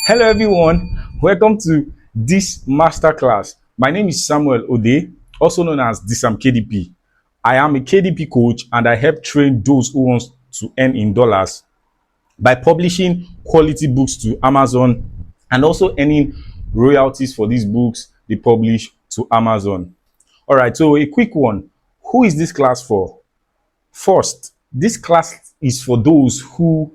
Hello everyone, welcome to this masterclass. My name is Samuel Ode, also known as Disam KDP. I am a KDP coach and I help train those who want to earn in dollars by publishing quality books to Amazon and also earning royalties for these books they publish to Amazon. All right, so a quick one. Who is this class for? First, this class is for those who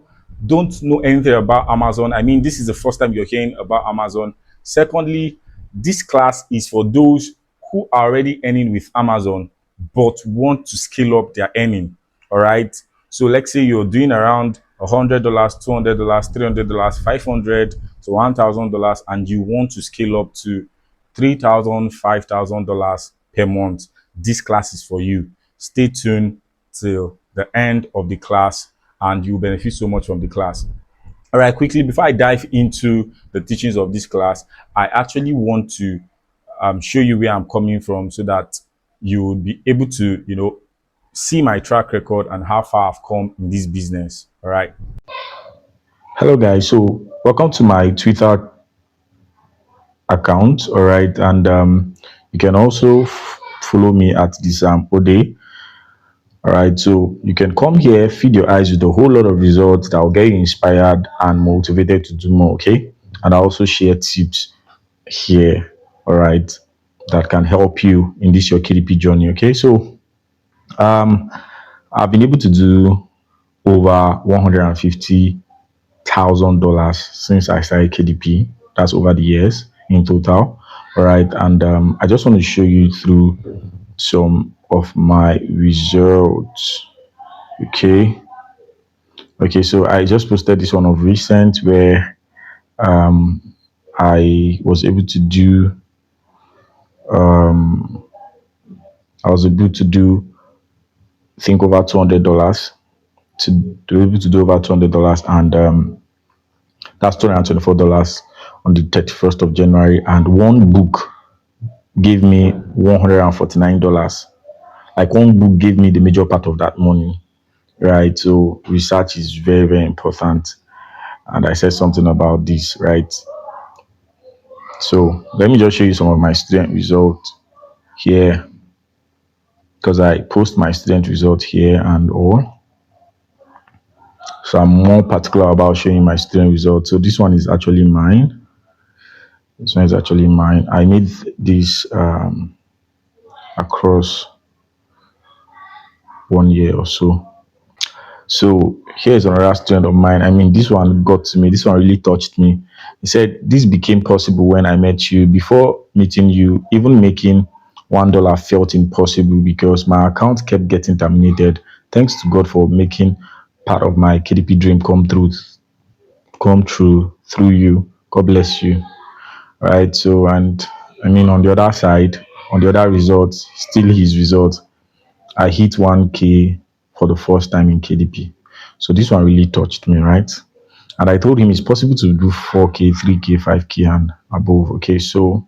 don't know anything about Amazon. I mean, this is the first time you're hearing about Amazon. Secondly, this class is for those who are already earning with Amazon but want to scale up their earning. All right. So let's say you're doing around $100, $200, $300, $500 to $1,000, and you want to scale up to $3,000, $5,000 per month. This class is for you. Stay tuned till the end of the class and you benefit so much from the class. All right, quickly, before I dive into the teachings of this class, I actually want to show you where I'm coming from so that you will be able to, see my track record and how far I've come in this business. All right. Hello, guys. So, welcome to my Twitter account. All right. And you can also follow me at this Ode. All right, so you can come here, feed your eyes with a whole lot of results that will get you inspired and motivated to do more, okay? And I also share tips here, all right, that can help you in this your KDP journey, okay? So, I've been able to do over $150,000 since I started KDP. That's over the years in total, all right? And I just want to show you through some of my results. Okay, so I just posted this one of recent where I was able to do I was able to do think over $200 to be able to do over $200, and that's $224 on the 31st of January, and one book gave me $149. Like, one book gave me the major part of that money, right? So research is very, very important. And I said something about this, right? So let me just show you some of my student results here, because I post my student results here and all. So I'm more particular about showing my student results. So this one is actually mine. This one is actually mine. I made this across 1 year or so. So here's another student of mine. I mean, this one got to me. This one really touched me. He said, "This became possible when I met you. Before meeting you, even making $1 felt impossible because my account kept getting terminated. Thanks to God for making part of my KDP dream come true through you. God bless you." Right. So, and I mean, on the other side, on the other results, still his results, I hit 1K for the first time in KDP. So this one really touched me, right? And I told him it's possible to do 4K, 3K, 5K, and above. Okay, so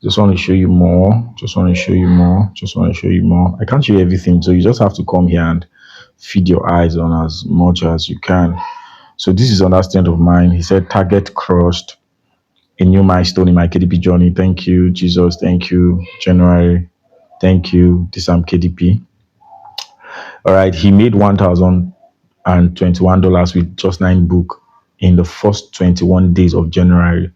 just want to show you more. Just want to show you more. Just want to show you more. I can't show you everything, so you just have to come here and feed your eyes on as much as you can. So this is another student of mine. He said, "Target crossed. A new milestone in my KDP journey. Thank you, Jesus. Thank you, January. Thank you, Disam KDP." All right, he made $1,021 with just 9 book in the first 21 days of January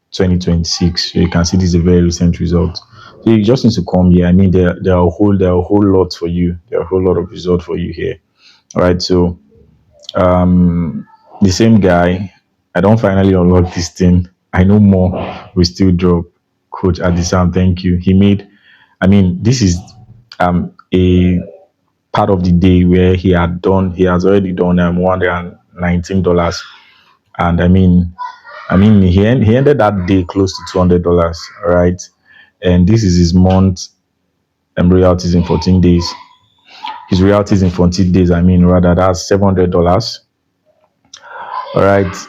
2026. So you can see this is a very recent result. So you just need to come here. I mean, there are a whole lot for you. There are a whole lot of results for you here. All right, so the same guy, I don't finally unlock this thing. I know more. We still drop. Coach Adisam, thank you. I mean, this is a part of the day where he has already done $119. And he ended that day close to $200. All right. And this is his month royalties in 14 days. His royalties in 14 days, rather, that's $700. All right.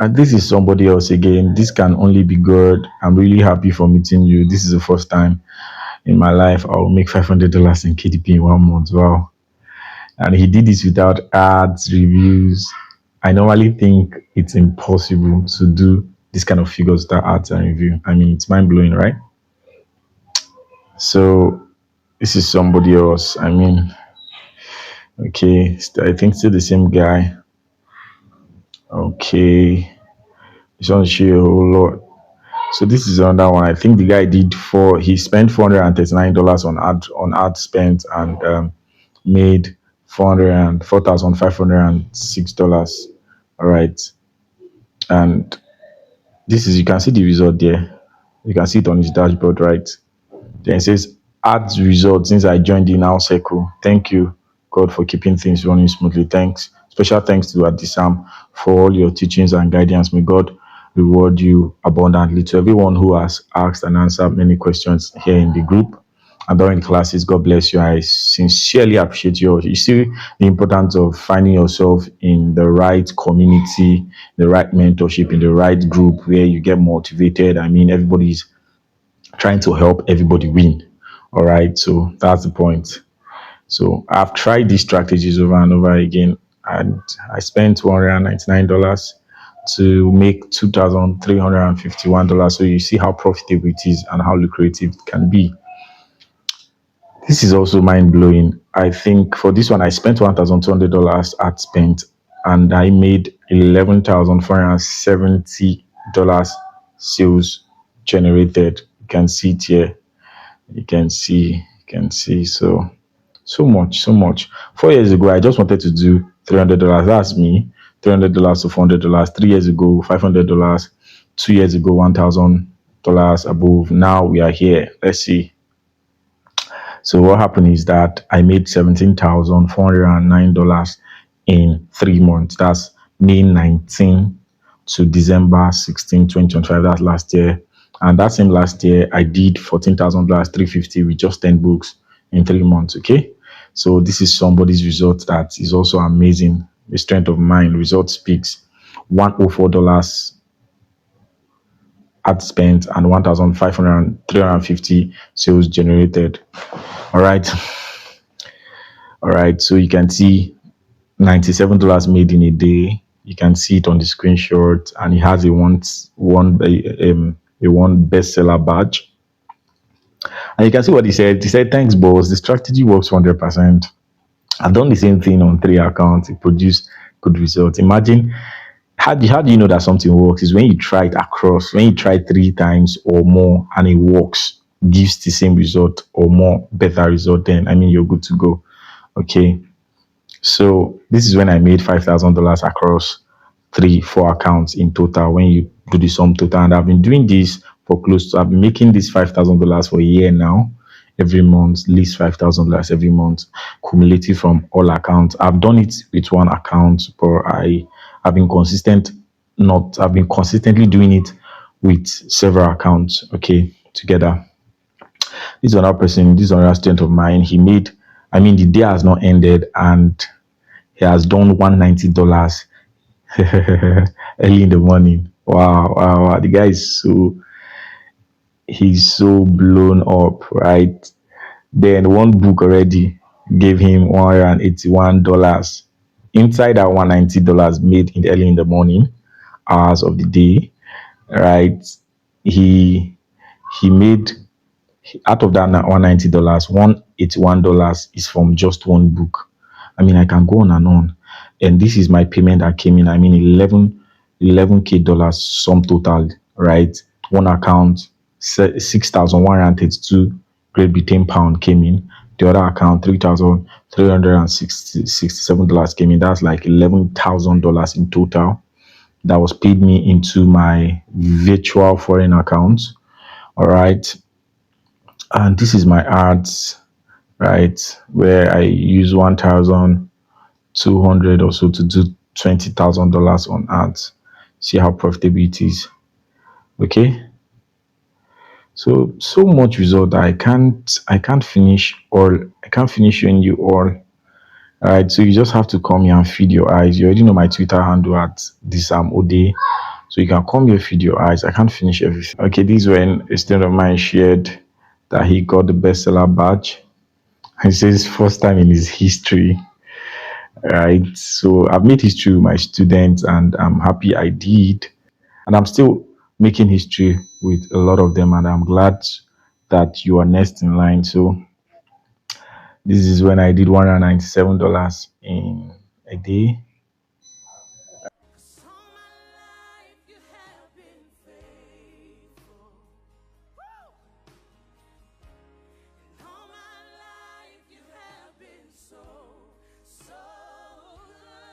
And this is somebody else again. This can only be good. I'm really happy for meeting you. This is the first time in my life I'll make $500 in KDP in 1 month. Wow. And he did this without ads, reviews, I normally think it's impossible to do this kind of figures that ads and review. I mean, it's mind blowing, right? So this is somebody else. I mean, okay, I think still the same guy. Okay, this one show you a whole lot. So this is another one. I think the guy did for he spent $439 on ad spent and made 4,506. All right, and this is you can see the result there. You can see it on his dashboard, right? Then it says ads result since I joined the now circle. Thank you, God, for keeping things running smoothly. Thanks. Special thanks to Adisam for all your teachings and guidance. May God reward you abundantly. To everyone who has asked and answered many questions here in the group and during the classes, God bless you. I sincerely appreciate you. You see the importance of finding yourself in the right community, the right mentorship, in the right group where you get motivated. I mean, everybody's trying to help everybody win. All right, so that's the point. So I've tried these strategies over and over again, and I spent $199 to make $2,351. So you see how profitable it is and how lucrative it can be. This is also mind blowing. I think for this one, I spent $1,200 at spent, and I made $11,470 sales generated. You can see it here. You can see. So much, so much. 4 years ago, I just wanted to do $300. That's me. $300 to $400. 3 years ago, $500. 2 years ago, $1,000 above. Now we are here. Let's see. So what happened is that I made $17,409 in 3 months. That's May 19 to December 16, 2025. That's last year. And that same last year, I did $14,000, 350 with just 10 books in 3 months. Okay. So this is somebody's result that is also amazing. The strength of mind, result speaks. $104 ad spent and 1,500 sales generated. All right. All right. So you can see $97 made in a day. You can see it on the screenshot, and it has a one bestseller badge. And you can see what he said. He said, "Thanks, boss. The strategy works 100%. I've done the same thing on 3 accounts. It produced good results. Imagine how do you know that something works? Is when you try it across, when you try 3 times or more and it works, gives the same result or more better result. Then I mean you're good to go. Okay. So this is when I made $5,000 across 4 accounts in total. When you do the sum total, and I've been doing this for close to I've been making this $5,000 for a year now. Every month, at least $5,000 every month, cumulative from all accounts. I've done it with one account, but have been consistent. Not I've been consistently doing it with several accounts. Okay, together. This is another person. This is another student of mine. He made. I mean, the day has not ended, and he has done $190 early in the morning. Wow, wow, wow. The guy is he's so blown up, right? Then one book already gave him $181. Inside that $190 made in early in the morning hours of the day, right? He he made out of that $190, $181 is from just one book. I mean, I can go on and on. And this is my payment that came in. I mean, 11K dollars sum total, right? One account, 6,132 Great Britain pound came in. The other account, $3,367 came in. That's like $11,000 in total. That was paid me into my virtual foreign account. All right. And this is my ads, right? Where I use 1,200 or so to do $20,000 on ads. See how profitable it is. Okay. So much result that I can't finish all. I can't finish showing you all. All right. So you just have to come here and feed your eyes. You already know my Twitter handle at this Ode. So you can come here, feed your eyes. I can't finish everything. Okay, this is when a student of mine shared that he got the bestseller badge. He says first time in his history. right? So I've made history with my students, and I'm happy I did. And I'm still making history with a lot of them, and I'm glad that you are next in line. So this is when I did $197 in a day. All my life you have been faithful. All my life you have been so, so good.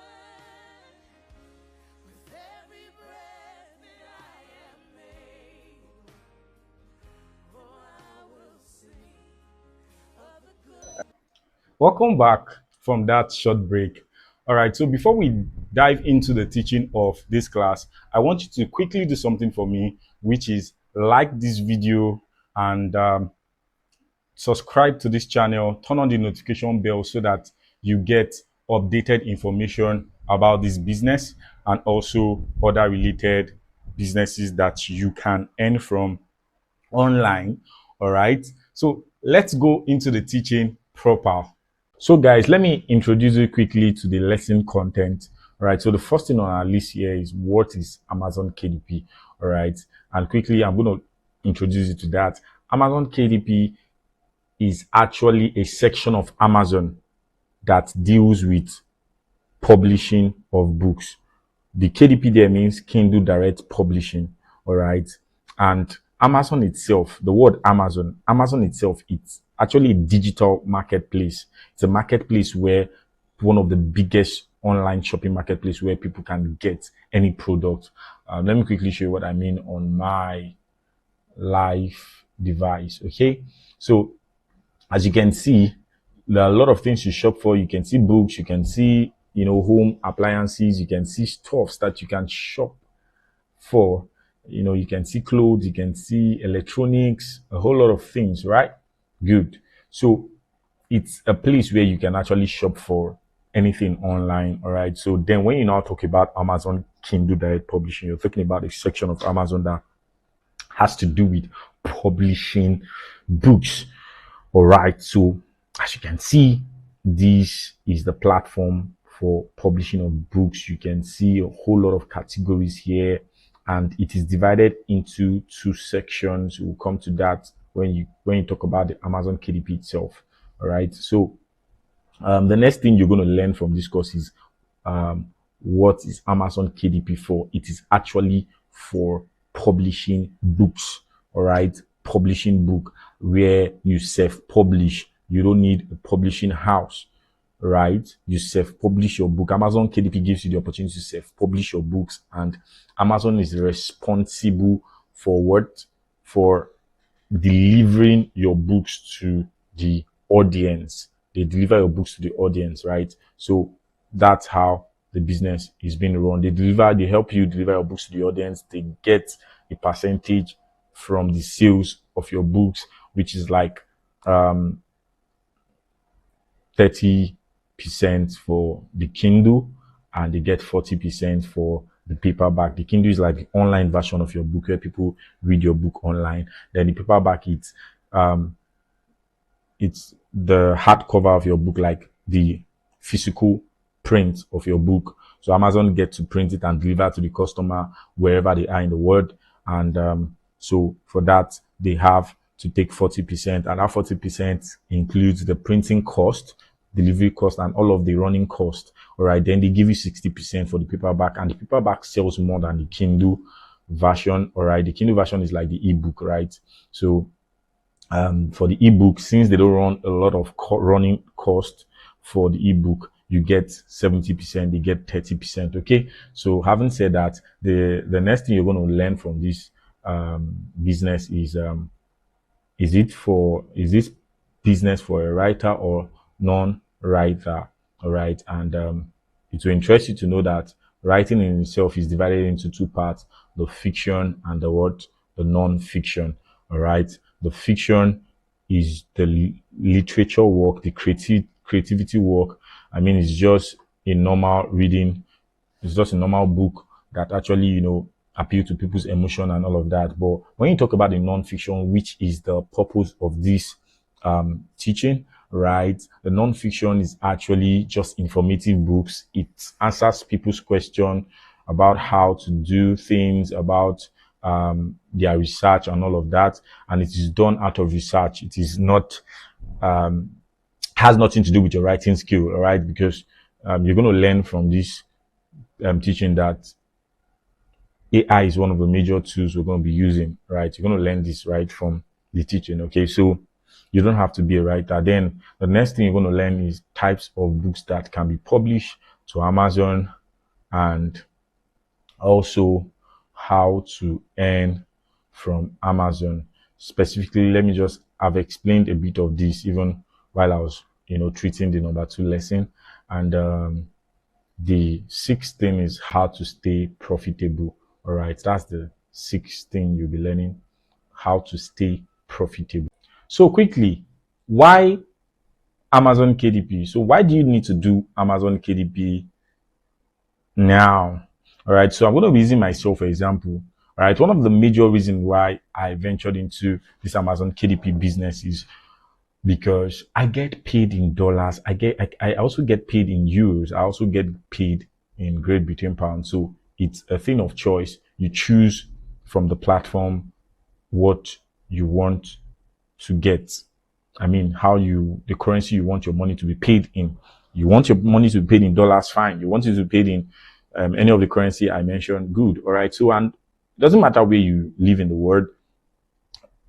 With every breath that I am made, oh, I will sing of the good. Welcome back from that short break. All right, so before we dive into the teaching of this class, I want you to quickly do something for me, which is like this video and subscribe to this channel, turn on the notification bell so that you get updated information about this business and also other related businesses that you can earn from online. All right, so let's go into the teaching proper. So, guys, let me introduce you quickly to the lesson content. All right. So, the first thing on our list here is what is Amazon KDP. All right. And quickly, I'm going to introduce you to that. Amazon KDP is actually a section of Amazon that deals with publishing of books. The KDP there means Kindle Direct Publishing. All right. And Amazon itself, the word Amazon itself, it's actually a digital marketplace. It's a marketplace where one of the biggest online shopping marketplace where people can get any product. Let me quickly show you what I mean on my live device. Okay. So as you can see, there are a lot of things you shop for. You can see books, you can see, home appliances, you can see stuffs that you can shop for. You can see clothes, you can see electronics, a whole lot of things, right? Good. So it's a place where you can actually shop for anything online. All right. So then when you now talk about Amazon Kindle Direct Publishing, you're talking about a section of Amazon that has to do with publishing books. All right. So as you can see, this is the platform for publishing of books. You can see a whole lot of categories here, and it is divided into two sections. We'll come to that when you talk about the Amazon KDP itself. All right. So the next thing you're going to learn from this course is what is Amazon KDP for. It is actually for publishing books. All right, publishing book where you self-publish. You don't need a publishing house, right? You self-publish your book. Amazon KDP gives you the opportunity to self-publish your books, and Amazon is responsible for what? For delivering your books to the audience. They deliver your books to the audience, right? So that's how the business is being run. They help you deliver your books to the audience. They get a percentage from the sales of your books, which is like 30% for the Kindle, and they get 40% for the paperback. The Kindle is like the online version of your book where people read your book online. Then the paperback, it's the hardcover of your book, like the physical print of your book. So Amazon get to print it and deliver to the customer wherever they are in the world. And so for that, they have to take 40%, and that 40% includes the printing cost, delivery cost, and all of the running cost. All right, then they give you 60% for the paperback, and the paperback sells more than the Kindle version. All right, the Kindle version is like the ebook, right? So for the ebook, since they don't run a lot of running cost for the ebook, you get 70%, they get 30%. Okay. So having said that, the next thing you're going to learn from this business is this business for a writer or non-writer? All right. And it will interest you to know that writing in itself is divided into two parts: the fiction and the non-fiction. All right. The fiction is the literature work, the creativity work. I mean, it's just a normal reading. It's just a normal book that actually, appeal to people's emotion and all of that. But when you talk about the non-fiction, which is the purpose of this teaching, right? The non-fiction is actually just informative books. It answers people's question about how to do things, about their research and all of that. And it is done out of research. It is not, has nothing to do with your writing skill, all right? Because you're going to learn from this teaching that AI is one of the major tools we're going to be using, right? You're going to learn this right from the teaching, okay? So you don't have to be a writer. Then the next thing you're going to learn is types of books that can be published to Amazon, and also how to earn from Amazon. Specifically, let me just have explained a bit of this even while I was, treating the number 2 lesson. And the sixth thing is how to stay profitable. All right, that's the sixth thing you'll be learning, how to stay profitable. So quickly, why Amazon KDP? So why do you need to do Amazon KDP now? All right, so I'm going to be using myself for example. All right, one of the major reasons why I ventured into this Amazon KDP business is because I get paid in dollars. I also get paid in euros. I also get paid in Great Britain pounds. So it's a thing of choice. You choose from the platform what you want to get. I mean, the currency you want your money to be paid in. You want your money to be paid in dollars, fine. You want it to be paid in any of the currency I mentioned, good. All right. So, and it doesn't matter where you live in the world,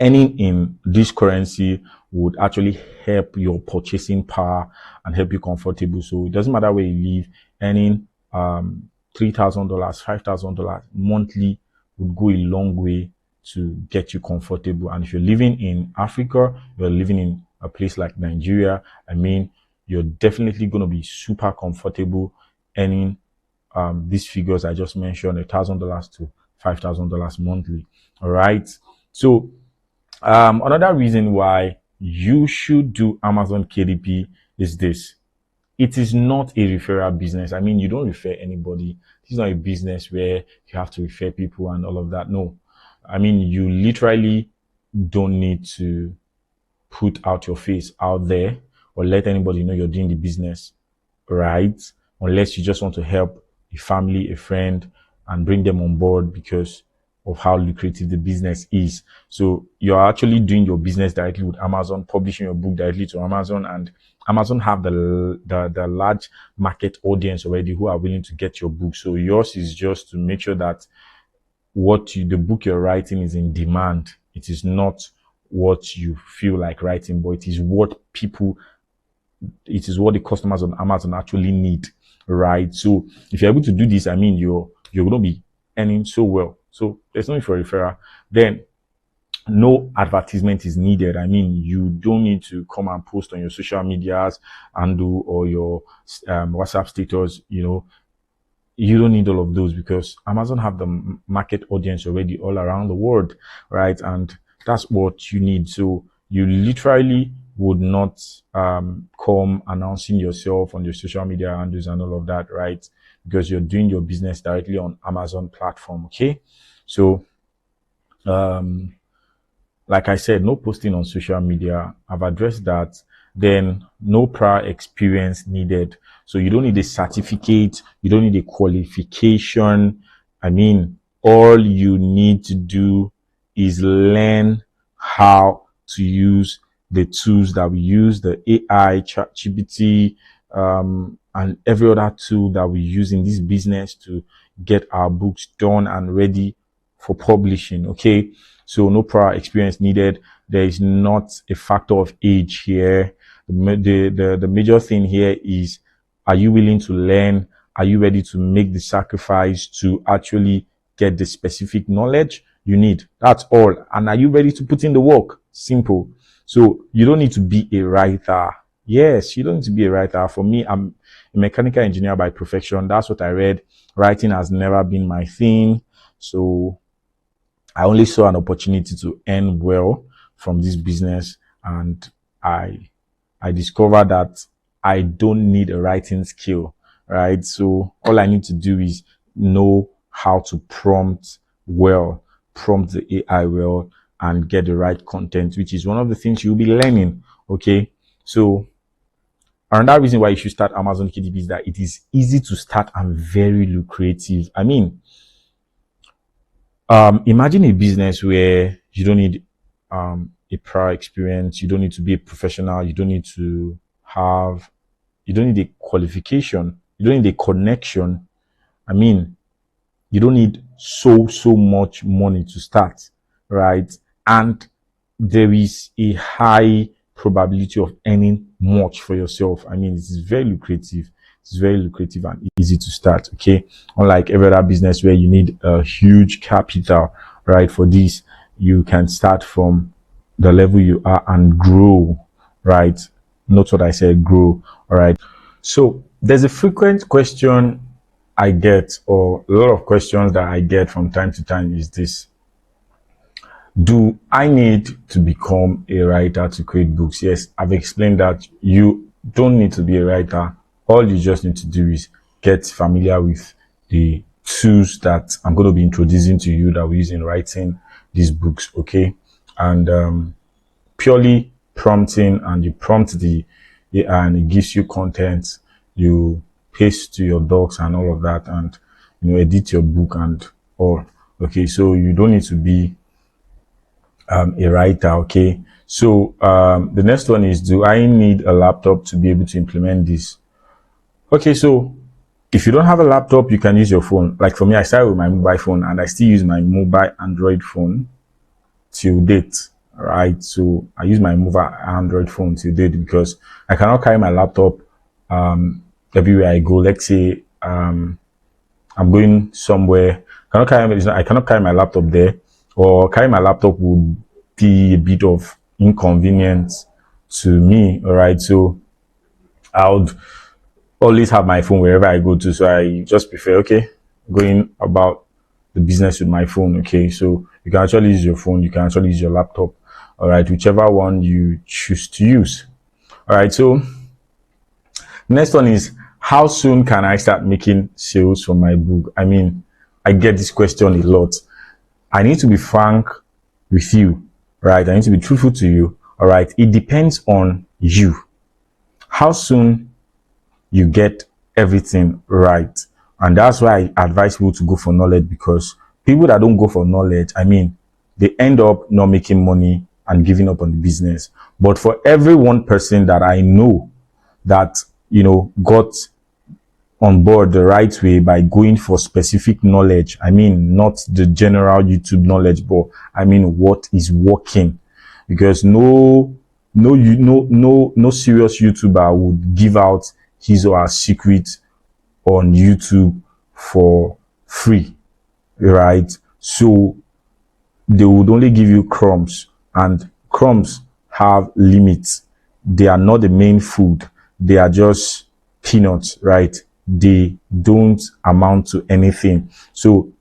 earning in this currency would actually help your purchasing power and help you comfortable. So it doesn't matter where you live, earning $3,000, $5,000 monthly would go a long way to get you comfortable. And if you're living in Africa, you're living in a place like Nigeria, I mean, you're definitely going to be super comfortable earning these figures I just mentioned, $1,000 to $5,000 monthly. All right. So another reason why you should do Amazon KDP is this. It is not a referral business. I mean, you don't refer anybody. This is not a business where you have to refer people and all of that. No. I mean, you literally don't need to put out your face out there or let anybody know you're doing the business, right? Unless you just want to help a family, a friend, and bring them on board because of how lucrative the business is. So you're actually doing your business directly with Amazon, publishing your book directly to Amazon, and Amazon have the large market audience already who are willing to get your book. So yours is just to make sure that the book you're writing is in demand. It is not what you feel like writing, but it is what the customers on Amazon actually need, right? So if you're able to do this, I mean, you're going to be earning so well. So there's no need for referral. Then no advertisement is needed. I mean, you don't need to come and post on your social medias and or your WhatsApp status. You don't need all of those because Amazon have the market audience already all around the world, right? And that's what you need. So you literally would not come announcing yourself on your social media handles and all of that, right? Because you're doing your business directly on Amazon platform. Okay. So, like I said, no posting on social media. I've addressed that. Then no prior experience needed. So you don't need a certificate. You don't need a qualification. I mean, all you need to do is learn how to use the tools that we use, the AI, ChatGPT, and every other tool that we use in this business to get our books done and ready for publishing. Okay. So no prior experience needed. There is not a factor of age here. The major thing here is, are you willing to learn? Are you ready to make the sacrifice to actually get the specific knowledge you need? That's all. And are you ready to put in the work? Simple. So you don't need to be a writer. Yes, you don't need to be a writer. For me, I'm a mechanical engineer by profession. That's what I read. Writing has never been my thing. So I only saw an opportunity to earn well from this business, and I discovered that I don't need a writing skill, right? So all I need to do is know how to prompt the AI well, and get the right content, which is one of the things you'll be learning. Okay. So Another reason why you should start Amazon KDP is that it is easy to start and very lucrative. I mean, imagine a business where you don't need a prior experience, you don't need to be a professional, you don't need to have, you don't need a qualification, you don't need a connection. I mean, you don't need so much money to start, right? And there is a high probability of earning much for yourself. I mean, it's very lucrative. It's very lucrative and easy to start. Okay, unlike every other business where you need a huge capital, right? For this, you can start from the level you are and grow, right? Note what I said, grow. All right. So there's a frequent question I get, or a lot of questions that I get from time to time is this: do I need to become a writer to create books? Yes, I've explained that you don't need to be a writer. All you just need to do is get familiar with the tools that I'm going to be introducing to you that we use in writing these books, okay? And purely prompting, and you prompt the AI and it gives you content, you paste to your docs and all of that, and edit your book and all. Okay, so you don't need to be a writer. Okay, so the next one is, do I need a laptop to be able to implement this? Okay, so if you don't have a laptop, you can use your phone. Like for me, I started with my mobile phone and I still use my mobile Android phone till date. Right, so I use my mobile Android phone till date because I cannot carry my laptop everywhere I go. Let's say I'm going somewhere, I cannot carry my laptop there, or carry my laptop would be a bit of inconvenience to me. All right, so I would always have my phone wherever I go to. So I just prefer, okay, going about the business with my phone. Okay, so you can actually use your phone, you can actually use your laptop. All right, whichever one you choose to use. All right, so next one is, how soon can I start making sales from my book? I mean, I get this question a lot. I need to be frank with you, right? I need to be truthful to you. All right, it depends on you. How soon you get everything right. And that's why I advise people to go for knowledge, because people that don't go for knowledge, I mean, they end up not making money and giving up on the business. But for every one person that I know that, got on board the right way by going for specific knowledge, I mean, not the general YouTube knowledge, but I mean, what is working. Because no serious YouTuber would give out his or her secret on YouTube for free, right? So they would only give you crumbs, and crumbs have limits. They are not the main food. They are just peanuts, right? They don't amount to anything. So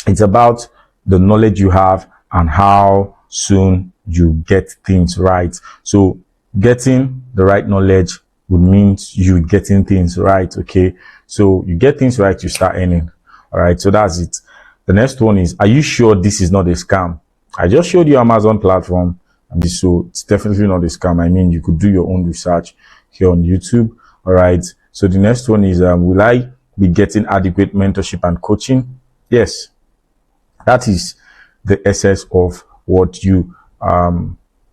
it's about the knowledge you have and how soon you get things right. So getting the right knowledge would mean you getting things right. Okay, so you get things right, you start earning. All right, so that's it. The next one is, are you sure this is not a scam? I just showed you Amazon platform, so it's definitely not a scam. I mean, you could do your own research here on YouTube. All right, so the next one is, will I be getting adequate mentorship and coaching? Yes, that is the essence of what you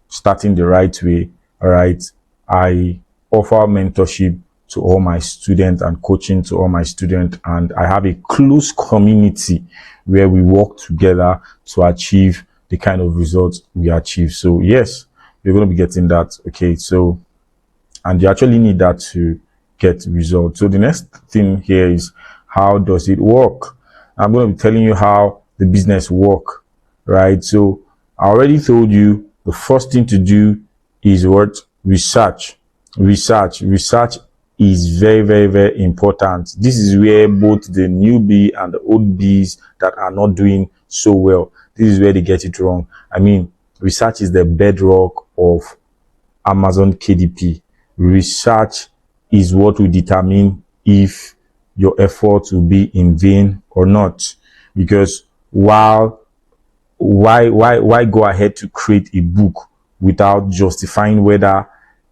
starting the right way. All right, I offer mentorship to all my students and coaching to all my students, and I have a close community where we work together to achieve the kind of results we achieve. So yes, you're going to be getting that. Okay, so, and you actually need that to get results. So the next thing here is, how does it work? I'm going to be telling you how the business work, right? So I already told you the first thing to do is what? Research is very important. This is where both the newbie and the old bees that are not doing so well, this is where they get it wrong. I mean, research is the bedrock of Amazon KDP. Research is what will determine if your efforts will be in vain or not. Because why go ahead to create a book without justifying whether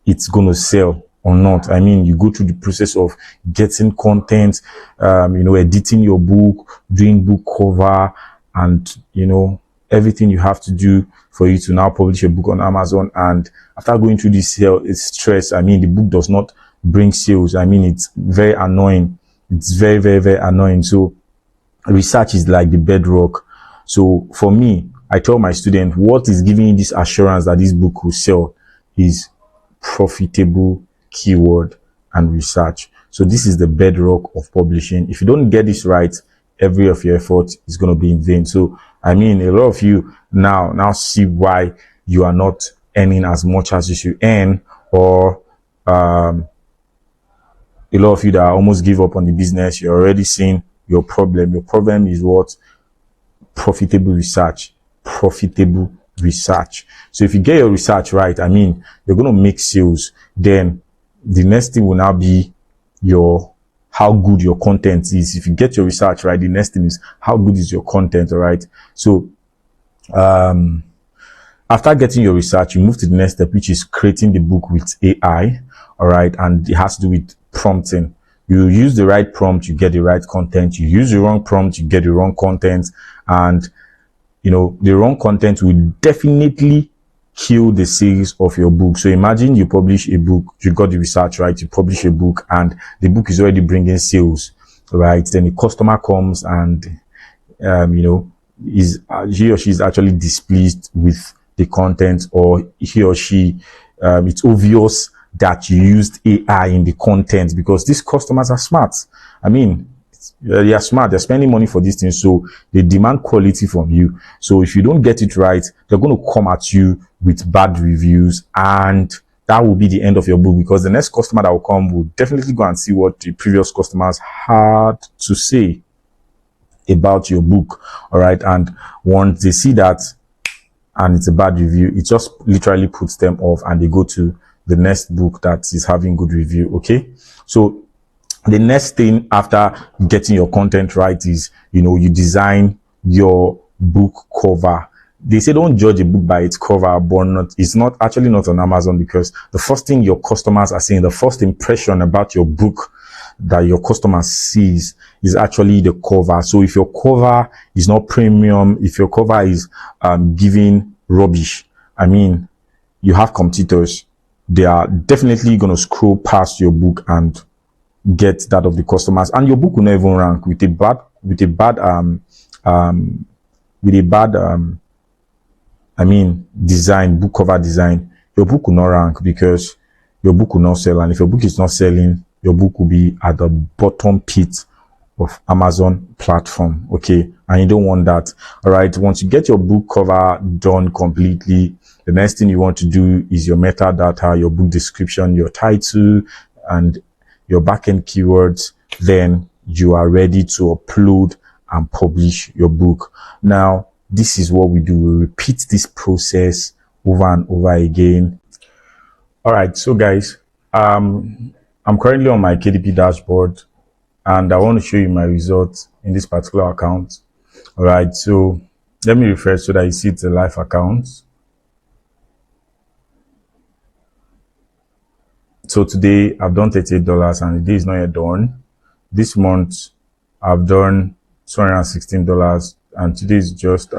it's going to sell? or not. I mean, you go through the process of getting content, editing your book, doing book cover, and, everything you have to do for you to now publish a book on Amazon. And after going through this stress, I mean, the book does not bring sales. I mean, it's very annoying. It's very, very, very annoying. So research is like the bedrock. So for me, I tell my students, what is giving you this assurance that this book will sell is profitable keyword and research. So this is the bedrock of publishing. If you don't get this right, every of your effort is going to be in vain. So I mean, a lot of you now see why you are not earning as much as you should earn, or a lot of you that almost give up on the business. You're already seeing your problem. Your problem is what? Profitable research. Profitable research. So if you get your research right, I mean, you're going to make sales. Then the next thing will now be how good your content is. If you get your research right, the next thing is how good is your content. All right. So after getting your research, you move to the next step, which is creating the book with AI. All right. And it has to do with prompting. You use the right prompt, you get the right content. You use the wrong prompt, you get the wrong content. And the wrong content will definitely kill the sales of your book. So imagine you publish a book, you got the research right, you publish a book, and the book is already bringing sales, right? Then the customer comes and, he or she is actually displeased with the content, or he or she, it's obvious that you used AI in the content, because these customers are smart. I mean, they are smart. They're spending money for these things, so they demand quality from you. So if you don't get it right, they're going to come at you with bad reviews, and that will be the end of your book, because the next customer that will come will definitely go and see what the previous customers had to say about your book. All right. And once they see that and it's a bad review, it just literally puts them off, and they go to the next book that is having good review. Okay. So the next thing after getting your content right is, you design your book cover. They say don't judge a book by its cover, but it's not actually not on Amazon, because the first thing your customers are saying, the first impression about your book that your customer sees is actually the cover. So if your cover is not premium, if your cover is giving rubbish, I mean, you have competitors. They are definitely going to scroll past your book and get that of the customers, and your book will not even rank with a bad design, book cover design. Your book will not rank, because your book will not sell, and if your book is not selling, your book will be at the bottom pit of Amazon platform. Okay. And you don't want that. All right. Once you get your book cover done completely, the next thing you want to do is your metadata, your book description, your title, and your backend keywords. Then you are ready to upload and publish your book. Now, this is what we do. We repeat this process over and over again. All right. So guys, I'm currently on my KDP dashboard, and I want to show you my results in this particular account. All right. So let me refresh so that you see it's a live account. So today I've done $38, and the day is not yet done. This month I've done $216, and today is just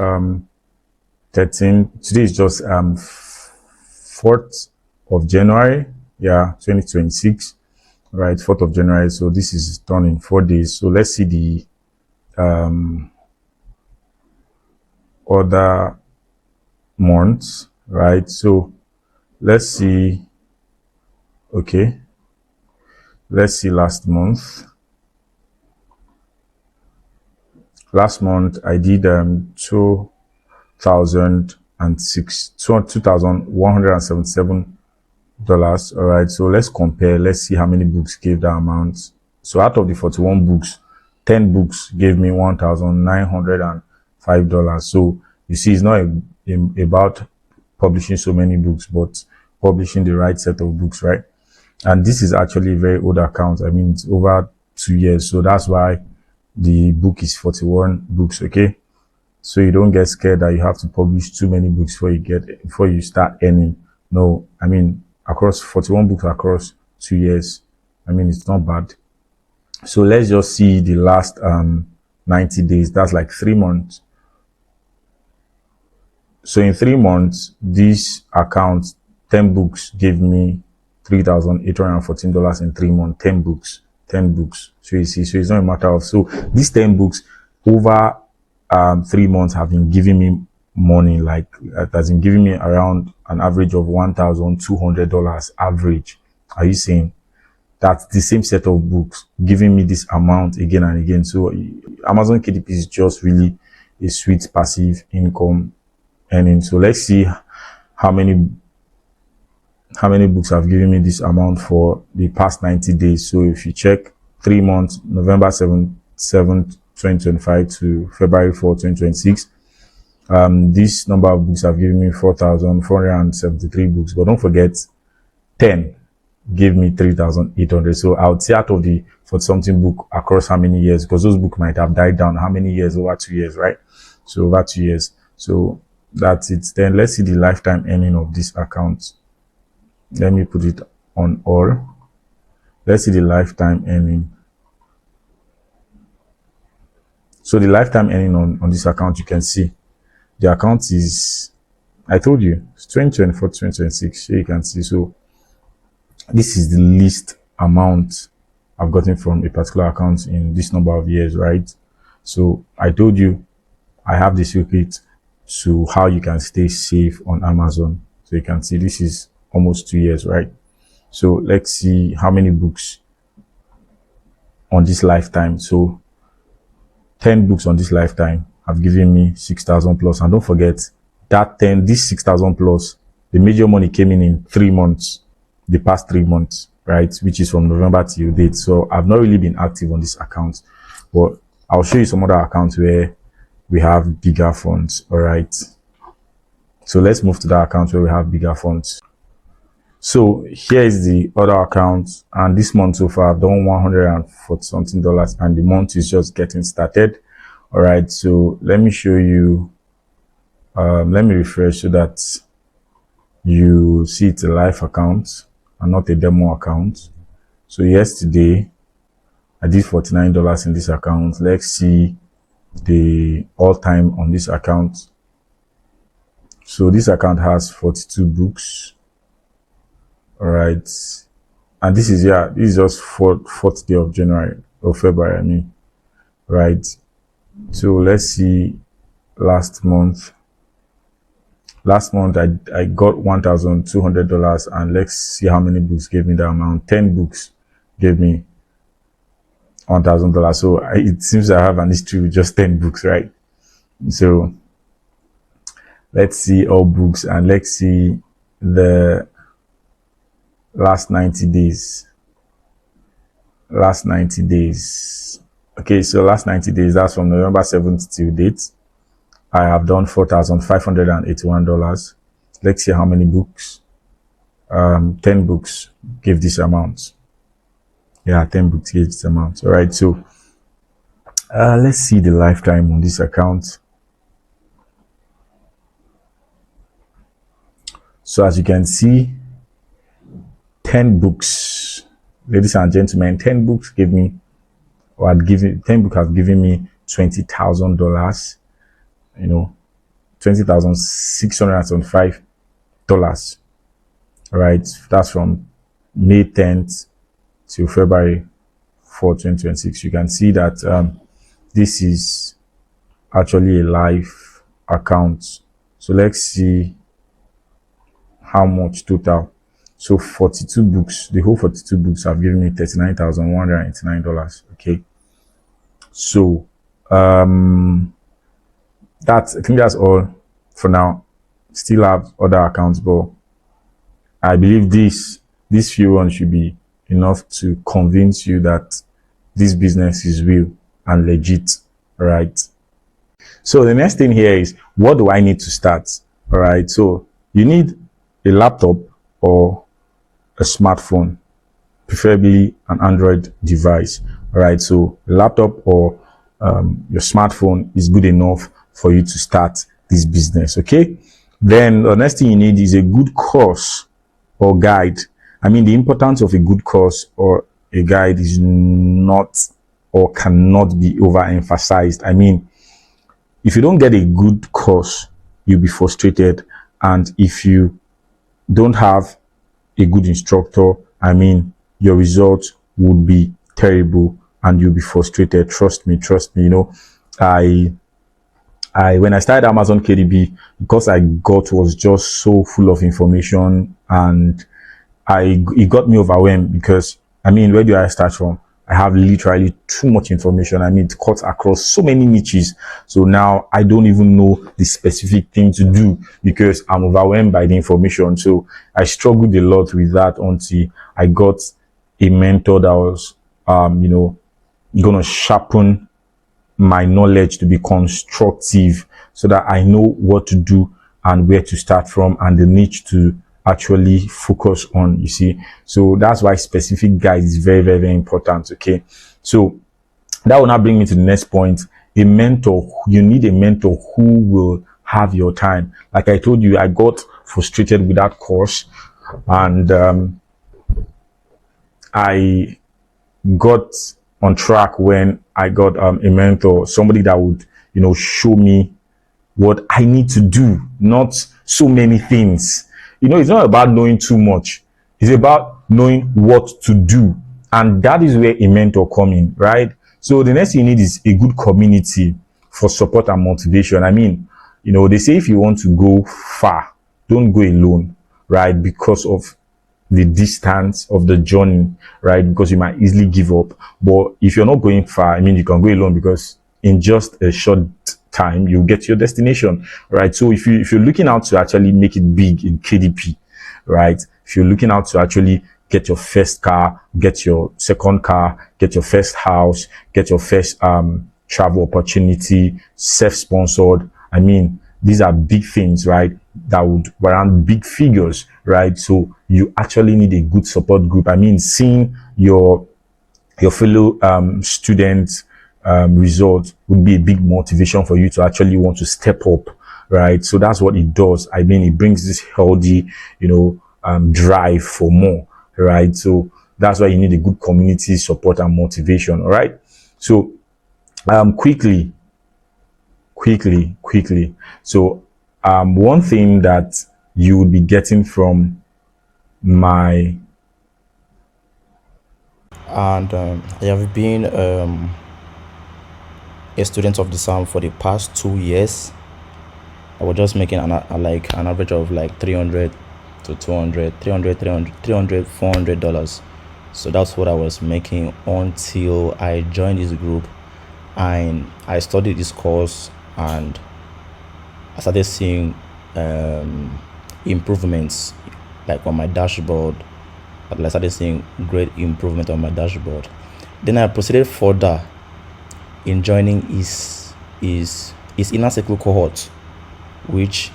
4th of January, 2026, right? 4th of January. So this is done in 4 days. So let's see the other months, right? So let's see. Okay, let's see last month. Last month I did $2,177. All right, so let's compare. Let's see how many books gave that amount. So out of the 41 books, 10 books gave me $1,905. So you see, it's not about publishing so many books, but publishing the right set of books, right? And this is actually a very old account. I mean, it's over 2 years. So that's why the book is 41 books. Okay. So you don't get scared that you have to publish too many books before you start earning. No, I mean, across 41 books across 2 years. I mean, it's not bad. So let's just see the last 90 days. That's like 3 months. So in 3 months, this account, 10 books, gave me $3,814 in 3 months. 10 books. 10 books. So you see, so it's not a matter of, so these 10 books over 3 months have been giving me money, like has been giving me around an average of $1,200 average. Are you saying? That's the same set of books giving me this amount again and again. So Amazon KDP is just really a sweet passive income earning. So let's see how many books have given me this amount for the past 90 days. So if you check 3 months, November 7th, 2025 to February 4th, 2026, this number of books have given me 4,473 books. But don't forget, 10 gave me 3,800. So I would say out of the 40 something book across how many years, because those books might have died down how many years? Over 2 years, right? So over 2 years. So that's it. Then let's see the lifetime earning of this account. Let me put it on all. Let's see the lifetime earning. So the lifetime earning on this account, you can see the account is, I told you, it's 2024 to 2026. Here you can see. So this is the least amount I've gotten from a particular account in this number of years, right? So I told you I have the secret to how you can stay safe on Amazon. So you can see this is almost 2 years, right? So let's see how many books on this lifetime. So 10 books on this lifetime have given me 6,000 plus. And don't forget that this 6,000 plus, the major money came in 3 months, the past 3 months, right? Which is from November till date. So I've not really been active on this account, but I'll show you some other accounts where we have bigger funds. All right. So let's move to the account where we have bigger funds. So here is the other account, and this month so far I've done $140 something, and the month is just getting started. All right, so let me show you. Let me refresh so that you see it's a live account and not a demo account. So yesterday I did $49 in this account. Let's see the all-time on this account. So this account has 42 books. All right, and this is just fourth day of January or February, I mean, right? So let's see last month I got $1,200, and let's see how many books gave me that amount. 10 books gave me $1,000. So it seems I have an history with just 10 books, right? So let's see all books, and let's see the last 90 days. Okay, so last 90 days, that's from November 7th till date. I have done $4,581. Let's see how many books. 10 books gave this amount. Yeah, 10 books gave this amount. All right, so let's see the lifetime on this account. So as you can see, 10 books, ladies and gentlemen, 10 books gave me, 10 books have given me $20,000, you know, $20,675. All right, that's from May 10th to February 4th, 2026. You can see that this is actually a live account. So let's see how much total. So 42 books, the whole 42 books have given me $39,189. Okay. So I think that's all for now. Still have other accounts, but I believe this few ones should be enough to convince you that this business is real and legit. All right. So the next thing here is, what do I need to start? All right. So you need a laptop or a smartphone, preferably an Android device. All right, so a laptop or your smartphone is good enough for you to start this business. Okay, then the next thing you need is a good course or guide I mean, the importance of a good course or a guide is not or cannot be overemphasized. I mean, if you don't get a good course, you'll be frustrated. And if you don't have a good instructor, I mean, your results would be terrible and you'll be frustrated. Trust me, I when I started Amazon KDB, because I got was just so full of information, and it got me overwhelmed because I mean, where do I start from? I have literally too much information. I mean, it cuts across so many niches. So now I don't even know the specific thing to do because I'm overwhelmed by the information. So I struggled a lot with that until I got a mentor that was, gonna sharpen my knowledge to be constructive so that I know what to do and where to start from and the niche to actually focus on, you see. So that's why specific guide is very, very, very important. Okay. So that will now bring me to the next point. A mentor. You need a mentor who will have your time. Like I told you, I got frustrated with that course, and I got on track when I got a mentor, somebody that would, show me what I need to do, not so many things. It's not about knowing too much. It's about knowing what to do. And that is where a mentor comes in, right? So the next thing you need is a good community for support and motivation. I mean, they say if you want to go far, don't go alone, right? Because of the distance of the journey, right? Because you might easily give up. But if you're not going far, I mean, you can go alone because in just a short time, you get to your destination, right? So if you're looking out to actually make it big in KDP, right? If you're looking out to actually get your first car, get your second car, get your first house, get your first travel opportunity, self-sponsored, I mean, these are big things, right? That would warrant big figures, right? So you actually need a good support group. I mean, seeing your fellow students results would be a big motivation for you to actually want to step up, right? So that's what it does. I mean, it brings this healthy, drive for more, right? So that's why you need a good community support and motivation, all right? So quickly. So one thing that you would be getting from my And I have been a student of the SAM for the past 2 years. I was just making like an average of like 300 to 200, 300, 300, 300, $400. So that's what I was making until I joined this group and I studied this course, and I started seeing improvements like on my dashboard. I started seeing great improvement on my dashboard. Then I proceeded further in joining his inner circle cohort, which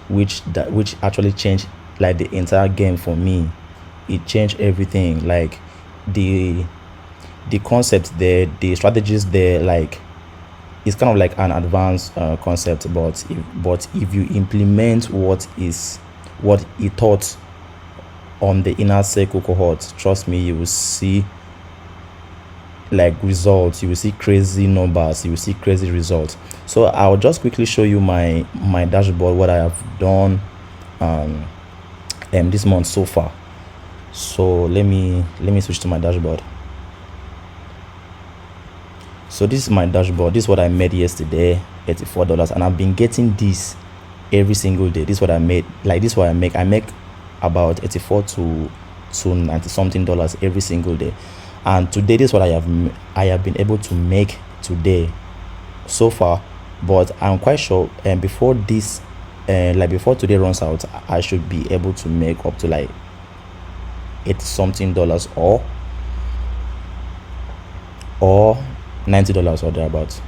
actually changed like the entire game for me. It changed everything, like the concept there, the strategies there, like it's kind of like an advanced concept, but if you implement what he taught on the inner circle cohort, trust me, you will see like results. You will see crazy numbers, you will see crazy results. So I'll just quickly show you my dashboard, what I have done this month so far. So let me switch to my dashboard. So this is my dashboard. This is what I made yesterday, $84, and I've been getting this every single day. This is what I made. Like this is what I make about 84 to 90 something dollars every single day. And today, this is what I have been able to make today so far. But I'm quite sure before this before today runs out, I should be able to make up to like 80 something dollars or $90 or thereabouts.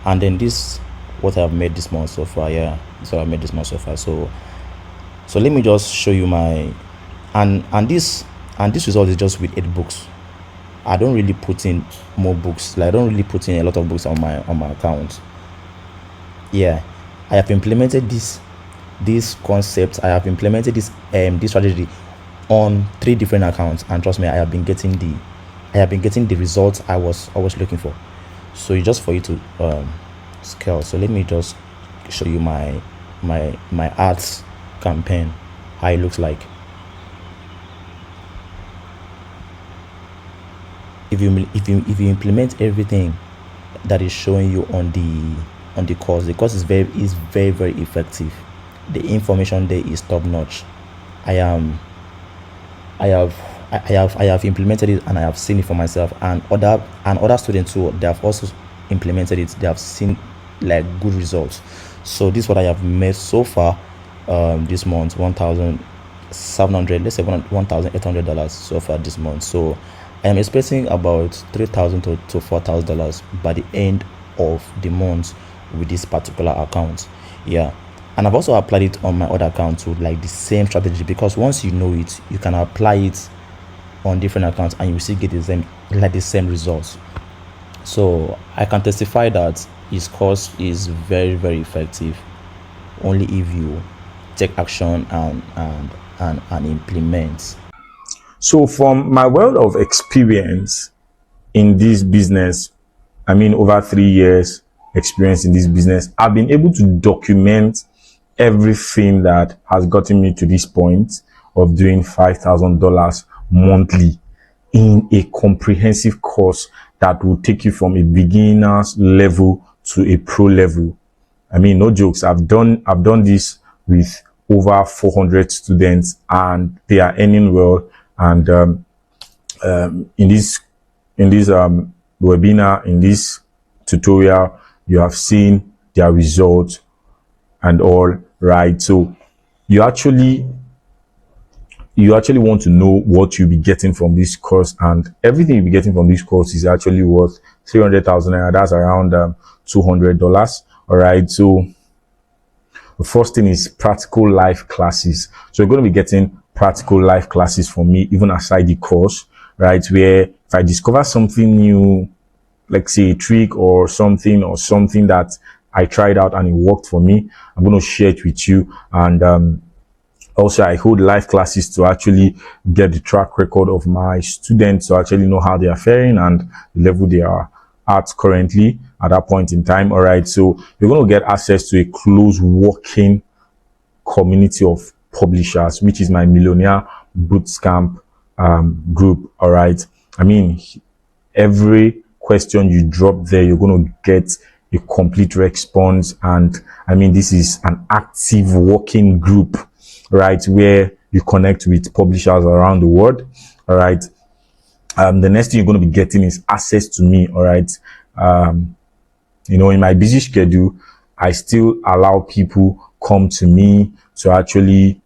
And then this what I've made this month so far. Yeah, this what I've made this month so far. So let me just show you my and this result is just with 8 books. I don't really put in more books. Like I don't really put in a lot of books on my account. Yeah, I have implemented this concept. I have implemented this strategy on 3 different accounts, and trust me, I have been getting the results I was looking for. So it's just for you to scale. So let me just show you my ads campaign, how it looks like. If you implement everything that is showing you on the course, the course is very effective. The information there is top notch. I have implemented it, and I have seen it for myself, and other students too, they have also implemented it. They have seen like good results. So this is what I have made so far this month: $1,700, let's say $1,800 so far this month. So I am expecting about $3,000 to $4,000 by the end of the month with this particular account. Yeah. And I've also applied it on my other account to like the same strategy, because once you know it, you can apply it on different accounts and you still get the same results. So I can testify that his course is very effective only if you take action and implement. So from my world of experience in this business, I mean over 3 years experience in this business, I've been able to document everything that has gotten me to this point of doing $5,000 monthly in a comprehensive course that will take you from a beginner's level to a pro level. I mean, no jokes. I've done this with over 400 students, and they are earning well. And in this webinar, in this tutorial, you have seen their results and all, right? So you actually want to know what you'll be getting from this course, and everything you'll be getting from this course is actually worth 300,000 naira. That's around $200. All right. So the first thing is practical life classes. So you're going to be getting practical life classes from me, even aside the course, right? Where if I discover something new, like say a trick or something that I tried out and it worked for me, I'm going to share it with you. And also, I hold live classes to actually get the track record of my students, to actually know how they are faring and the level they are at currently at that point in time. All right. So you're going to get access to a close working community of publishers, which is my Millionaire Bootcamp group. All right. I mean, every question you drop there, you're going to get a complete response. And I mean, this is an active working group, right, where you connect with publishers around the world. All right. The next thing you're going to be getting is access to me. All right. In my busy schedule, I still allow people come to me to actually,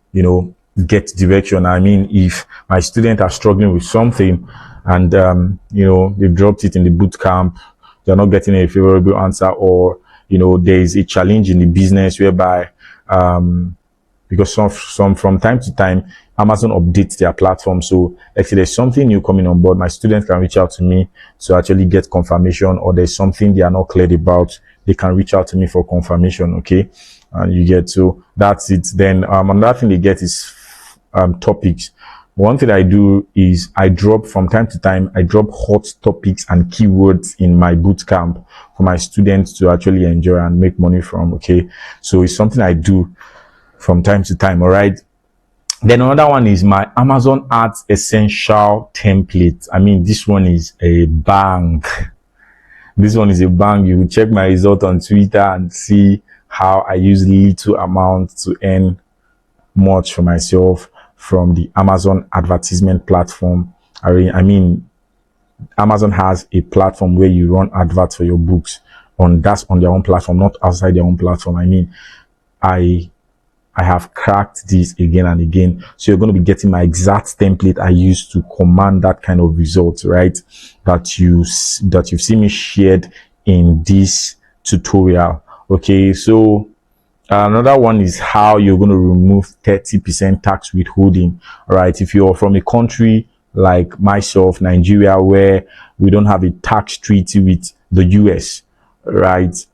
get direction. I mean, if my students are struggling with something and, they've dropped it in the boot camp, they're not getting a favorable answer, or, there is a challenge in the business whereby, because from time to time, Amazon updates their platform. So if there's something new coming on board, my students can reach out to me to actually get confirmation, or there's something they are not clear about, they can reach out to me for confirmation. Okay. And you get, so that's it. Then, another thing they get is, topics. One thing I do is from time to time, I drop hot topics and keywords in my bootcamp for my students to actually enjoy and make money from. Okay. So it's something I do from time to time. All right. Then another one is my Amazon Ads Essential template. I mean, this one is a bang. This one is a bang. You will check my result on Twitter and see how I use little amount to earn much for myself from the Amazon advertisement platform. I mean, Amazon has a platform where you run adverts for your books that's on their own platform, not outside their own platform. I mean, I have cracked this again and again. So you're going to be getting my exact template I use to command that kind of results, right? That you've seen me shared in this tutorial. Okay. So another one is how you're going to remove 30% tax withholding. All right. If you're from a country like myself, Nigeria, where we don't have a tax treaty with the US, right?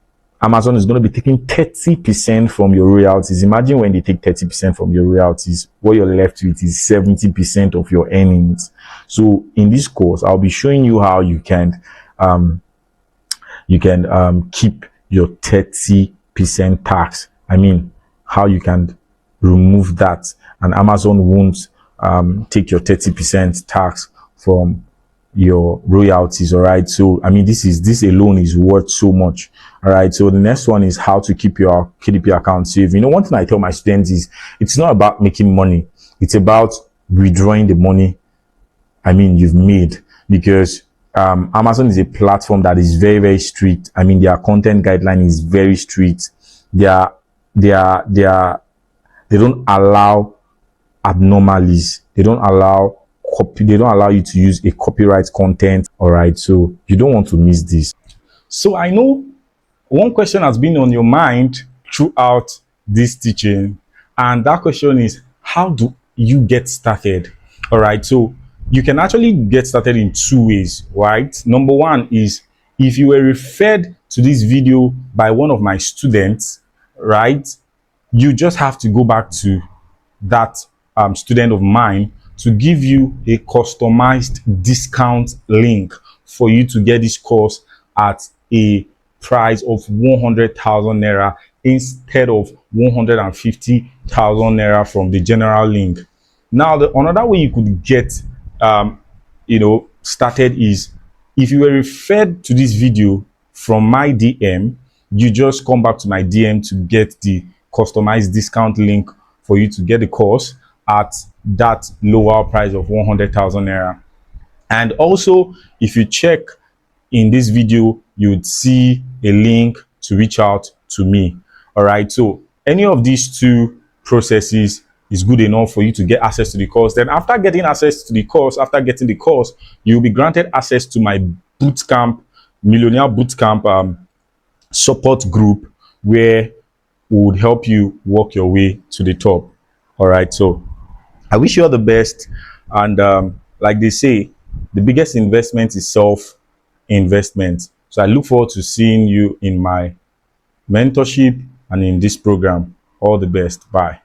Amazon is going to be taking 30% from your royalties. Imagine when they take 30% from your royalties, what you're left with is 70% of your earnings. So in this course, I'll be showing you how um, you can keep your 30% tax. I mean, how you can remove that, and Amazon won't take your 30% tax from your royalties. All right, so I mean, this alone is worth so much. All right, so the next one is how to keep your KDP account safe. You know, one thing I tell my students is it's not about making money, it's about withdrawing the money you've made, because Amazon is a platform that is very, very strict. I mean, their content guideline is very strict. They are, they are, they are, they don't allow abnormalities. They don't allow they don't allow you to use a copyright content. All right, so you don't want to miss this. So I know one question has been on your mind throughout this teaching, and that question is, how do you get started? All right, so you can actually get started in two ways, right? Number one is, if you were referred to this video by one of my students, right, you just have to go back to that student of mine to give you a customized discount link for you to get this course at a price of 100,000 naira instead of 150,000 naira from the general link. Now, another way you could get started is, if you were referred to this video from my DM, you just come back to my DM to get the customized discount link for you to get the course at that lower price of 100,000 naira. And also, if you check in this video, you would see a link to reach out to me. All right, so any of these two processes is good enough for you to get access to the course. Then after getting access to the course, after getting the course, you'll be granted access to my bootcamp, millionaire bootcamp support group, where we would help you work your way to the top. All right, so I wish you all the best. And like they say, the biggest investment is self-investment. So I look forward to seeing you in my mentorship and in this program. All the best. Bye.